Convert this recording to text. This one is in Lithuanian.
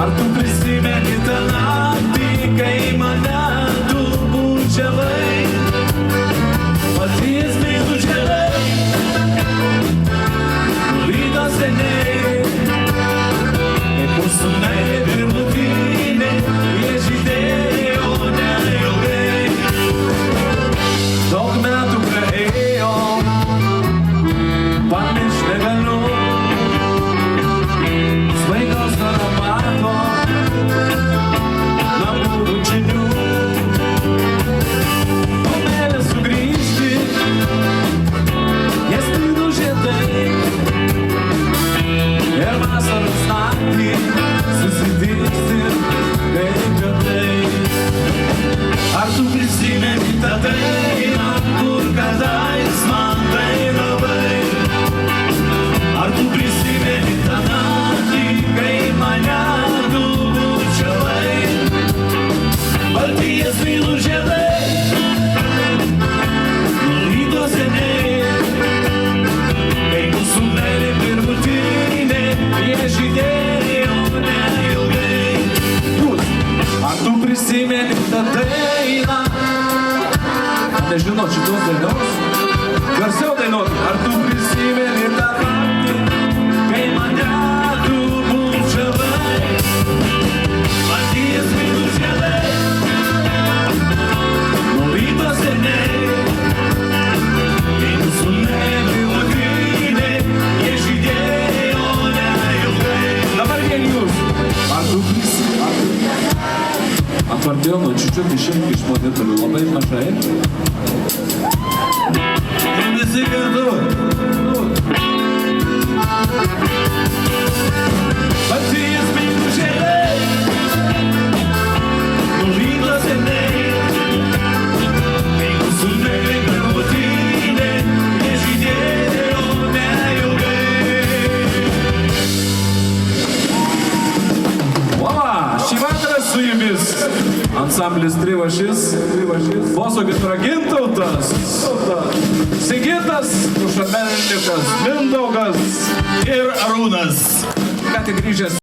Ar tu prisimeni tą naktį, kai mane tu bučiavai? Paties meilužėlai, nuvydo seniai. Ir mūsų meilė pirmutinė, jie žydėjo neilgai. Daug metų praėjo, pamiršt negaliu. Svaigaus aromato, namų bučinių. O meilė sugrįžti, jas plydo žiedai. Ir vasaros naktį susitikti kaip žiedais. Ar tu prisimeni tą dainą, kur kadais man dainavai? Ar tu prisimeni tą naktį, kai mane tu bučiavai? Baltijas mylų žiedai nulydo seniai. Kai mūsų meilė pirmutinė, jie žydėjo neilgai. Ar tu prisimeni tą dainą? Nežinau šitos dainos. Garsiau dainuoti. Ar tu prisimeni tą naktį, kai mane tu bučiavai? Baltijas mylų žiedai nuvydo seniai. Kai mūsų meilė pirmutinė, jie žydėjo neilgai. Dabar vien jūs. Ar tu prisimeni? Akordeono čiūčiut išimk iš monitorių labai mažai. Ir visi kartu. Baltijas mylų žiedai nuvydo seniai. Kai mūsų meilė pirmutinė, jie žydėjo neilgai. Šį vakarą su jumis ansamblis Trivašis, boso gitara Gintautas, Sigitas, Kušamelnikas Mindaugas ir Arūnas. Ką tik grįžęs